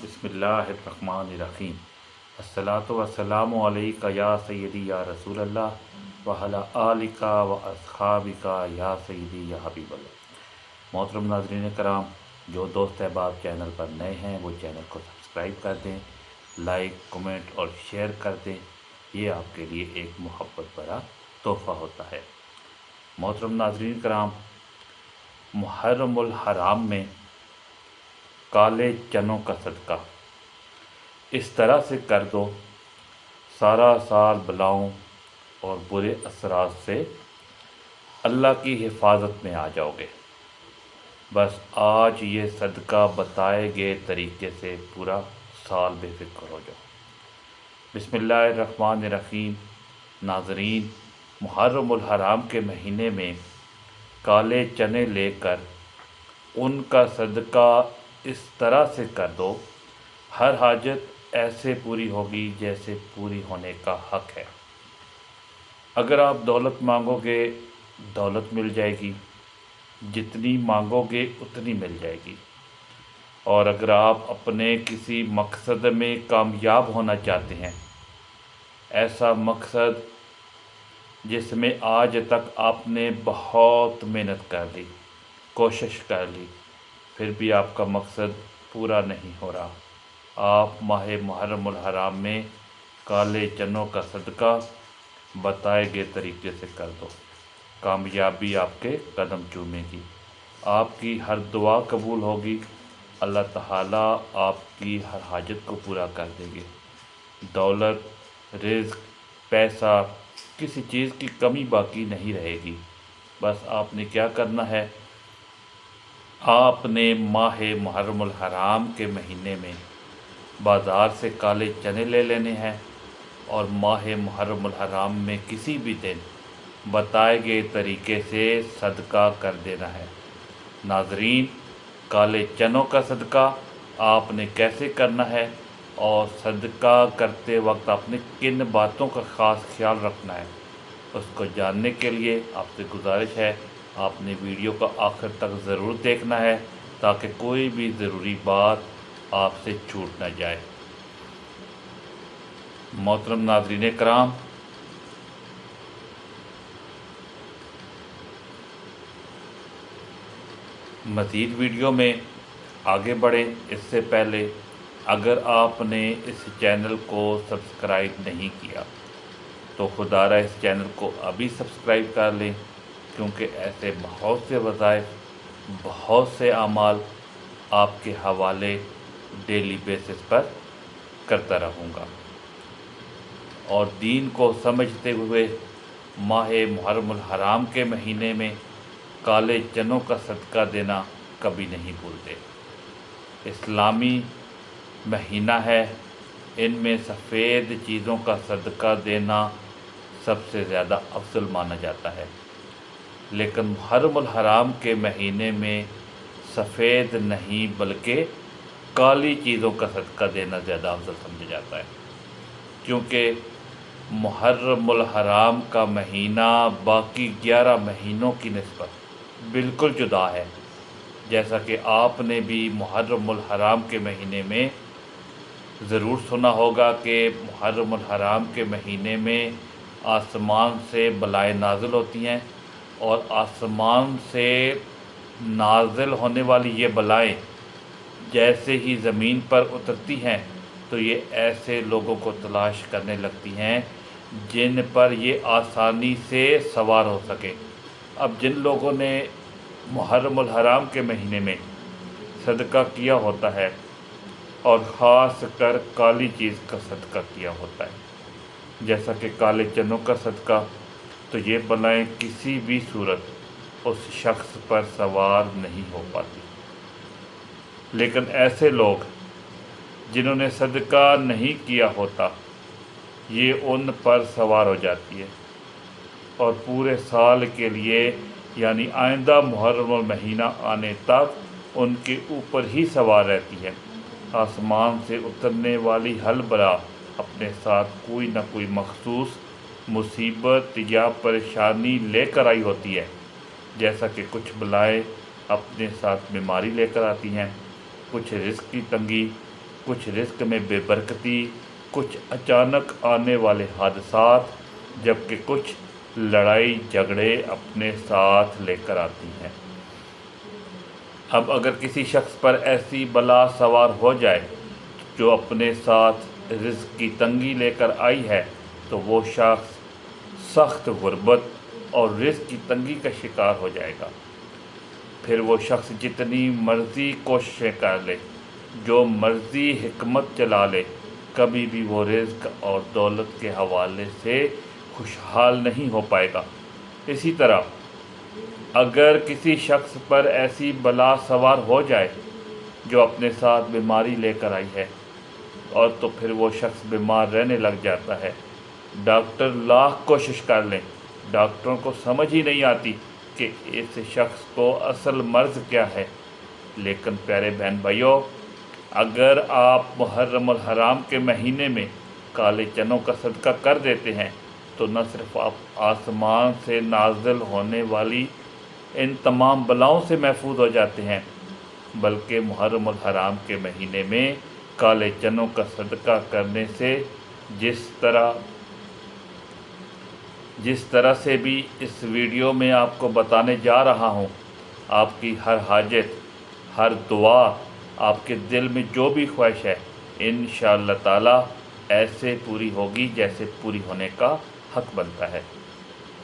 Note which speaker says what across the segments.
Speaker 1: बिस्मिल्लाहिर्रहमानिर्रहीम। अस्सलातु वस्सलामु अलैका या सय्यदी या रसूल अल्लाह व अला आलिका व अस्हाबिका या सय्यदी या हबीबल्लाह। मोहतरम नाज़रीन कराम, जो दोस्त अहबाब चैनल पर नए हैं वो चैनल को सब्सक्राइब कर दें, लाइक कमेंट और शेयर कर दें। ये आपके लिए एक मोहब्बत भरा तोहफ़ा होता है। मोहतरम नाज़रीन कराम, मुहर्रमुल हराम में काले चनों का सदका इस तरह से कर दो, सारा साल बलाओं और बुरे असरात से अल्लाह की हिफाजत में आ जाओगे। बस आज ये सदका बताए गए तरीके से पूरा साल बेफिक्र हो जाओ। बिस्मिल्लाहिर्रहमानिर्रहीम। नाज़रीन, मुहर्रमुल हराम के महीने में काले चने लेकर उनका सदका इस तरह से कर दो, हर हाजत ऐसे पूरी होगी जैसे पूरी होने का हक है। अगर आप दौलत मांगोगे, दौलत मिल जाएगी, जितनी मांगोगे उतनी मिल जाएगी। और अगर आप अपने किसी मकसद में कामयाब होना चाहते हैं, ऐसा मकसद जिसमें आज तक आपने बहुत मेहनत कर ली, कोशिश कर ली, फिर भी आपका मकसद पूरा नहीं हो रहा, आप माह मुहर्रमुल हराम में काले चनों का सदका बताए गए तरीके से कर दो। कामयाबी आपके कदम चूमेगी, आपकी हर दुआ कबूल होगी, अल्लाह ताला आपकी हर हाजत को पूरा कर देंगे। दौलत, रिज़्क, पैसा, किसी चीज़ की कमी बाकी नहीं रहेगी। बस आपने क्या करना है, आपने माह मुहर्रमुल हराम के महीने में बाज़ार से काले चने ले लेने हैं और माह मुहर्रमुल हराम में किसी भी दिन बताए गए तरीके से सदका कर देना है। नाज़रीन, काले चनों का सदका आपने कैसे करना है और सदका करते वक्त आपने किन बातों का ख़ास ख्याल रखना है, उसको जानने के लिए आपसे गुजारिश है, आपने वीडियो को आखिर तक ज़रूर देखना है ताकि कोई भी ज़रूरी बात आपसे छूट न जाए। मोहतरम नाज़रीन कराम, मज़ीद वीडियो में आगे बढ़ें इससे पहले अगर आपने इस चैनल को सब्सक्राइब नहीं किया तो खुदारा इस चैनल को अभी सब्सक्राइब कर लें, क्योंकि ऐसे बहुत से वज़ाइफ, बहुत से अमाल आपके हवाले डेली बेसिस पर करता रहूँगा। और दीन को समझते हुए माह मुहर्रमुल हराम के महीने में काले चनों का सदका देना कभी नहीं भूलते। इस्लामी महीना है, इनमें सफ़ेद चीज़ों का सदका देना सबसे ज़्यादा अफजल माना जाता है, लेकिन मुहर्रमुल हराम के महीने में सफ़ेद नहीं बल्कि काली चीज़ों का सदका देना ज़्यादा अफजल समझा जाता है, क्योंकि मुहर्रमुल हराम का महीना बाकी 11 महीनों की निस्बत बिल्कुल जुदा है। जैसा कि आपने भी मुहर्रमुल हराम के महीने में ज़रूर सुना होगा कि मुहर्रमुल हराम के महीने में आसमान से बलाएँ नाज़िल होती हैं और आसमान से नाज़िल होने वाली ये बलाएँ जैसे ही ज़मीन पर उतरती हैं तो ये ऐसे लोगों को तलाश करने लगती हैं जिन पर ये आसानी से सवार हो सके। अब जिन लोगों ने मुहर्रमुल हराम के महीने में सदका किया होता है और ख़ास कर काली चीज़ का सदका किया होता है, जैसा कि काले चनों का सदका, तो ये बलाएँ किसी भी सूरत उस शख्स पर सवार नहीं हो पाती। लेकिन ऐसे लोग जिन्होंने सदका नहीं किया होता, ये उन पर सवार हो जाती है और पूरे साल के लिए यानी आइंदा मुहर्रमुल महीना आने तक उनके ऊपर ही सवार रहती है। आसमान से उतरने वाली हर बला अपने साथ कोई ना कोई मखसूस मुसीबत या परेशानी लेकर आई होती है। जैसा कि कुछ बलाएँ अपने साथ बीमारी लेकर आती हैं, कुछ रिज़्क की तंगी, کچھ رزق میں بے برکتی، کچھ اچانک آنے والے حادثات، جبکہ کچھ لڑائی جھگڑے اپنے ساتھ لے کر آتی ہیں۔ اب اگر کسی شخص پر ایسی بلا سوار ہو جائے جو اپنے ساتھ رزق کی تنگی لے کر آئی ہے، تو وہ شخص سخت غربت اور رزق کی تنگی کا شکار ہو جائے گا۔ پھر وہ شخص جتنی مرضی کوششیں کر لے، جو مرضی حکمت چلا لے، کبھی بھی وہ رزق اور دولت کے حوالے سے خوشحال نہیں ہو پائے گا۔ اسی طرح اگر کسی شخص پر ایسی بلا سوار ہو جائے جو اپنے ساتھ بیماری لے کر آئی ہے، اور تو پھر وہ شخص بیمار رہنے لگ جاتا ہے، ڈاکٹر لاکھ کوشش کر لیں، ڈاکٹروں کو سمجھ ہی نہیں آتی کہ اس شخص کو اصل مرض کیا ہے۔ لیکن پیارے بہن بھائیوں، اگر آپ محرم الحرام کے مہینے میں کالے چنوں کا صدقہ کر دیتے ہیں تو نہ صرف آپ آسمان سے نازل ہونے والی ان تمام بلاؤں سے محفوظ ہو جاتے ہیں، بلکہ محرم الحرام کے مہینے میں کالے چنوں کا صدقہ کرنے سے جس طرح سے بھی اس ویڈیو میں آپ کو بتانے جا رہا ہوں، آپ کی ہر حاجت، ہر دعا، آپ کے دل میں جو بھی خواہش ہے، انشاءاللہ تعالی ایسے پوری ہوگی جیسے پوری ہونے کا حق بنتا ہے۔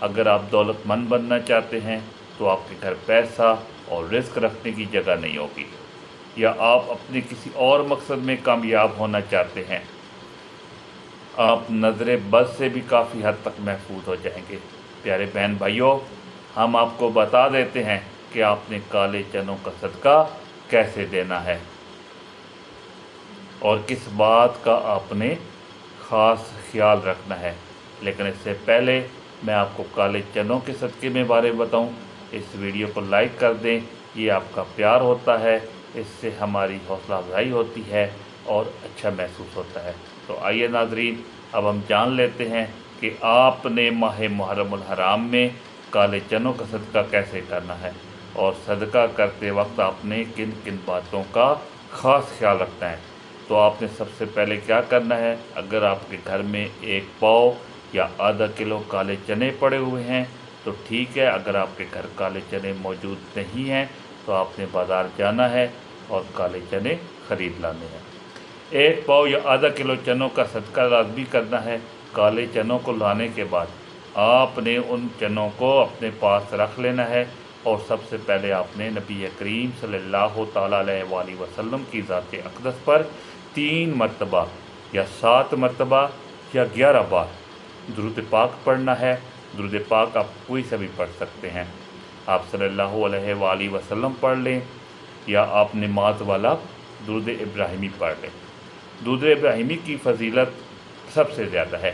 Speaker 1: اگر آپ دولت مند بننا چاہتے ہیں تو آپ کے گھر پیسہ اور رزق رکھنے کی جگہ نہیں ہوگی، یا آپ اپنے کسی اور مقصد میں کامیاب ہونا چاہتے ہیں، آپ نظر بد سے بھی کافی حد تک محفوظ ہو جائیں گے۔ پیارے بہن بھائیوں، ہم آپ کو بتا دیتے ہیں کہ آپ نے کالے چنوں کا صدقہ کیسے دینا ہے اور کس بات کا آپ نے خاص خیال رکھنا ہے۔ لیکن اس سے پہلے میں آپ کو کالے چنوں کے صدقے میں بارے بتاؤں، اس ویڈیو کو لائک کر دیں، یہ آپ کا پیار ہوتا ہے، اس سے ہماری حوصلہ افزائی ہوتی ہے اور اچھا محسوس ہوتا ہے۔ تو آئیے ناظرین، اب ہم جان لیتے ہیں کہ آپ نے ماہ محرم الحرام میں کالے چنوں کا صدقہ کیسے کرنا ہے، اور صدقہ کرتے وقت آپ نے کن کن باتوں کا خاص خیال رکھنا ہے۔ تو آپ نے سب سے پہلے کیا کرنا ہے، اگر آپ کے گھر میں 1 پاؤ یا آدھا کلو کالے چنے پڑے ہوئے ہیں تو ٹھیک ہے، اگر آپ کے گھر کالے چنے موجود نہیں ہیں تو آپ نے بازار جانا ہے اور کالے چنے خرید لانے ہیں۔ 1 پاؤ یا آدھا کلو چنوں کا صدقہ لازمی کرنا ہے۔ کالے چنوں کو لانے کے بعد آپ نے ان چنوں کو اپنے پاس رکھ لینا ہے، اور سب سے پہلے آپ نے نبی کریم صلی اللہ تعالیٰ علیہ وآلہ وسلم کی ذات اقدس پر 3 مرتبہ یا 7 مرتبہ یا 11 بار درود پاک پڑھنا ہے۔ درود پاک آپ کوئی سا بھی پڑھ سکتے ہیں، آپ صلی اللہ علیہ وآلہ وسلم پڑھ لیں، یا آپ نماز والا درود ابراہیمی پڑھ لیں۔ درود ابراہیمی کی فضیلت سب سے زیادہ ہے۔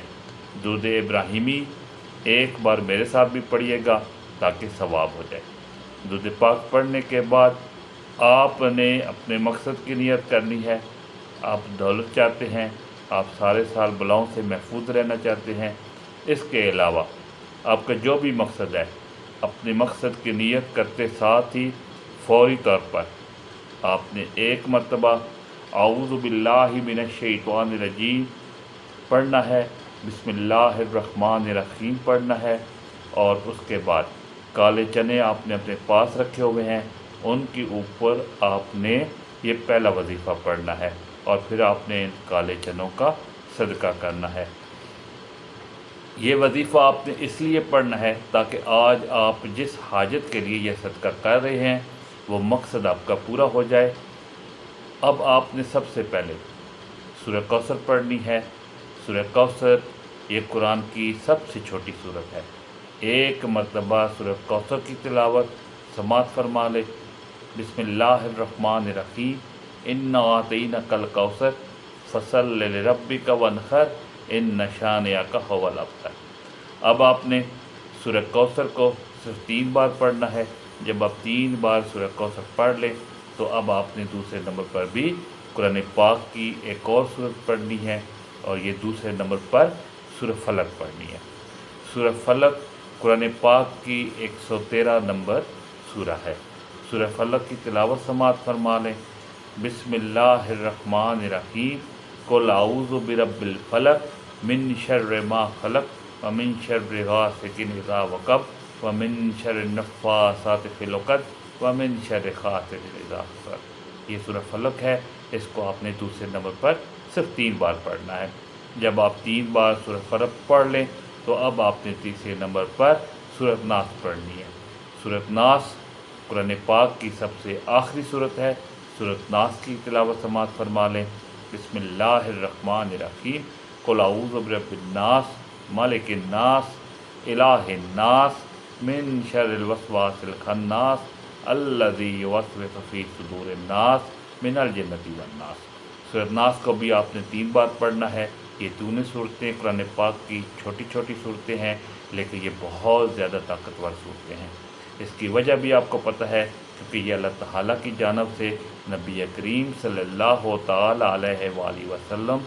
Speaker 1: درود ابراہیمی ایک بار میرے ساتھ بھی پڑھیے گا تاکہ ثواب ہو جائے۔ درود پاک پڑھنے کے بعد آپ نے اپنے مقصد کی نیت کرنی ہے۔ آپ دولت چاہتے ہیں، آپ سارے سال بلاؤں سے محفوظ رہنا چاہتے ہیں، اس کے علاوہ آپ کا جو بھی مقصد ہے، اپنے مقصد کی نیت کرتے ساتھ ہی فوری طور پر آپ نے 1 مرتبہ اعوذ باللہ من الشیطان الرجیم پڑھنا ہے، بسم اللہ الرحمن الرحیم پڑھنا ہے، اور اس کے بعد کالے چنے آپ نے اپنے پاس رکھے ہوئے ہیں، ان کے اوپر آپ نے یہ پہلا وظیفہ پڑھنا ہے، اور پھر آپ نے ان کالے چنوں کا صدقہ کرنا ہے۔ یہ وظیفہ آپ نے اس لیے پڑھنا ہے تاکہ آج آپ جس حاجت کے لیے یہ صدقہ کر رہے ہیں وہ مقصد آپ کا پورا ہو جائے۔ اب آپ نے سب سے پہلے سورہ کوثر پڑھنی ہے۔ سورہ کوثر یہ قرآن کی سب سے چھوٹی سورت ہے۔ 1 مرتبہ سورہ کوثر کی تلاوت سماعت فرما لے۔ بسم اللہ الرحمن الرحیم، انا اعطیناک الکوثر فصل لربک وانحر ان شانئک ھو الابتر۔ اب آپ نے سورہ کوثر کو صرف 3 بار پڑھنا ہے۔ جب آپ 3 بار سورہ کوثر پڑھ لیں تو اب آپ نے دوسرے نمبر پر بھی قرآن پاک کی ایک اور سورت پڑھنی ہے، اور یہ دوسرے نمبر پر سورہ فلق پڑھنی ہے۔ سورہ فلق قرآن پاک کی 113 نمبر سورہ ہے۔ سورہ فلق کی تلاوت سماعت فرما لیں۔ बिस्मिल्लाहिर्रहमानिर्रहीम कुल आऊज़ु बिरब्बिल फलक मिन शर्रि मा खलक व मिन शर्रि गासिकिन इज़ा वक़ब व मिन शर्रि नफ़्फ़ासाति फ़िल उक़द व मिन शर्रि हासिदिन इज़ा हसद। ये सूरह फलक है। इसको आपने दूसरे नंबर पर सिर्फ 3 बार पढ़ना है। जब आप 3 बार सूरह फलक पढ़ लें तो अब आपने तीसरे नंबर पर सूरह नास पढ़नी है। सूरह नास कुरान पाक की सबसे आखिरी सूरत है। सूरह नास की तिलावत समाअत फरमा लें। बिस्मिल्लाहिर्रहमानिर्रहीम कुल अऊज़ु बिरब्बिन नास मालिकिन नास इलाहिन नास मिन शर्रिल वस्वासिल खन्नास अल्लज़ी युवस्विसु फ़ी सुदूरिन नास मिनल जिन्नति वन नास। सूरह नास को भी आपने 3 बार पढ़ना है। ये दोनों सूरतें कुरान पाक की छोटी छोटी सूरतें हैं, लेकिन ये बहुत ज़्यादा ताकतवर सूरतें हैं। इसकी वजह भी आपको पता है, क्योंकि ये अल्लाह ताला की जानब से नबी करीम सल्लल्लाहु ताला अलैहि वसल्लम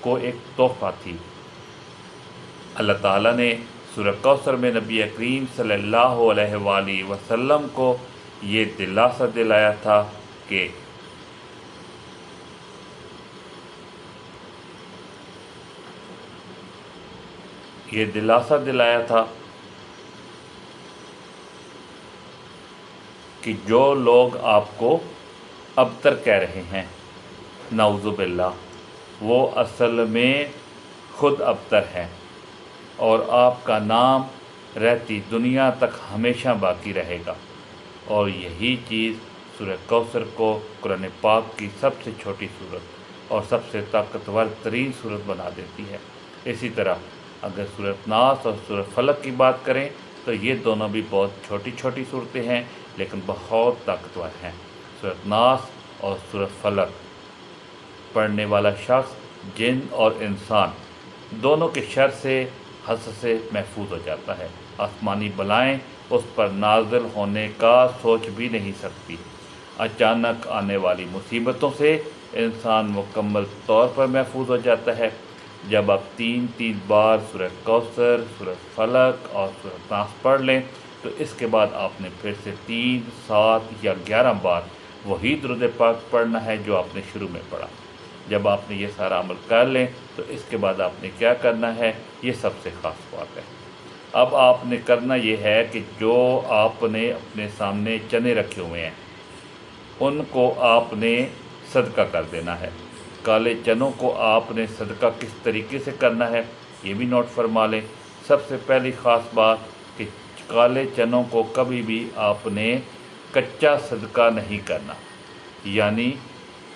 Speaker 1: को एक तोहफ़ा थी। अल्लाह ताला ने सूरह कौसर में नबी करीम सल्लल्लाहु अलैहि वसल्लम को ये दिलासा दिलाया था कि जो लोग आपको अबतर कह रहे हैं, नाउज़ुबिल्लाह, वो असल में खुद अबतर हैं और आपका नाम रहती दुनिया तक हमेशा बाकी रहेगा। और यही चीज़ सूरह कौसर को कुरान पाक की सबसे छोटी सूरत और सबसे ताकतवर तरीन सूरत बना देती है। इसी तरह अगर सूरह नास और सूरह फलक की बात करें तो ये दोनों भी बहुत छोटी छोटी सूरतें हैं, लेकिन बहुत ताकतवर हैं। सूरह नास और सूरह फलक पढ़ने वाला शख्स जिन और इंसान दोनों के शर से हसद से महफूज हो जाता है। आसमानी बलाएं उस पर नाज़िल होने का सोच भी नहीं सकती। अचानक आने वाली मुसीबतों से इंसान मुकम्मल तौर पर महफूज हो जाता है। जब आप 3 बार सूरह कौसर, सूरह फलक और सूरह नास पढ़ लें तो इसके बाद आपने फिर से 3, 7 या 11 बार वही दुरूद पाक पढ़ना है जो आपने शुरू में पढ़ा। जब आपने ये सारा अमल कर लें तो इसके बाद आपने क्या करना है, ये सबसे ख़ास बात है। अब आपने करना ये है कि जो आपने अपने सामने चने रखे हुए हैं उनको आपने सदका कर देना है। काले चनों को आपने सदका किस तरीके से करना है ये भी नोट फरमा लें। सबसे पहली ख़ास बात कि काले चनों को कभी भी आपने कच्चा सदका नहीं करना, यानी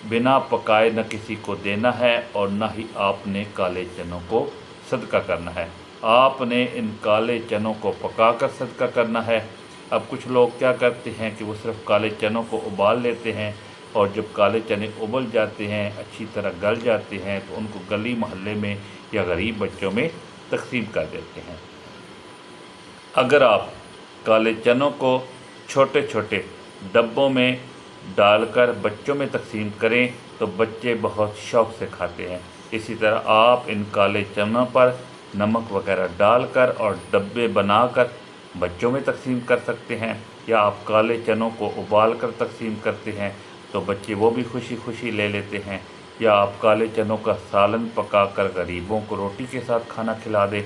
Speaker 1: बिना पकाए न किसी को देना है और न ही आपने काले चनों को सदका करना है। आपने इन काले चनों को पकाकर सदका करना है। अब कुछ लोग क्या करते हैं कि वो सिर्फ काले चनों को उबाल लेते हैं और जब काले चने उबल जाते हैं, अच्छी तरह गल जाते हैं, तो उनको गली मोहल्ले में या गरीब बच्चों में तकसीम कर देते हैं। अगर आप काले चनों को छोटे छोटे डब्बों में डालकर बच्चों में तकसीम करें तो बच्चे बहुत शौक़ से खाते हैं। इसी तरह आप इन काले चनों पर नमक वगैरह डालकर और डब्बे बनाकर बच्चों में तकसीम कर सकते हैं, या आप काले चनों को उबाल कर तकसीम करते हैं तो बच्चे वो भी खुशी खुशी ले लेते हैं, या आप काले चनों का सालन पकाकर गरीबों को रोटी के साथ खाना खिला दें।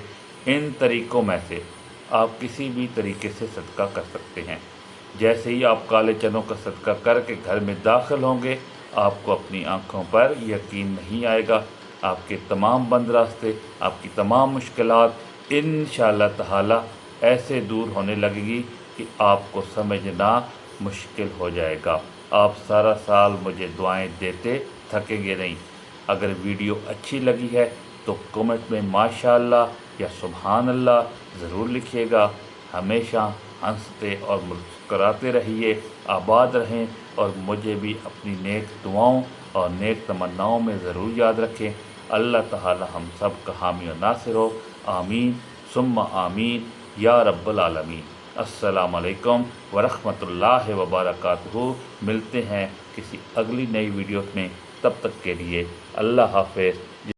Speaker 1: इन तरीक़ों में से आप किसी भी तरीके से सदका कर सकते हैं। जैसे ही आप काले चनों का सदका करके घर में दाखिल होंगे, आपको अपनी आँखों पर यकीन नहीं आएगा। आपके तमाम बंद रास्ते, आपकी तमाम मुश्किलात इंशाअल्लाह ताला ऐसे दूर होने लगेगी कि आपको समझना मुश्किल हो जाएगा। आप सारा साल मुझे दुआएं देते थकेंगे नहीं। अगर वीडियो अच्छी लगी है तो कमेंट में माशाअल्लाह या सुभान अल्लाह ज़रूर लिखिएगा। हमेशा हंसते और मुस्कराते रहिए, आबाद रहें और मुझे भी अपनी नेक दुआओं और नेक तमन्नाओं में ज़रूर याद रखें। अल्लाह ताला हम सब का हामी और नासिर हो। आमीन सुम्मा आमीन या रब्बल आलमीन। अस्सलामु अलैकुम वरहमतुल्लाहि वबरकातुहू। मिलते हैं किसी अगली नई वीडियो में, तब तक के लिए अल्लाह हाफ़िज़।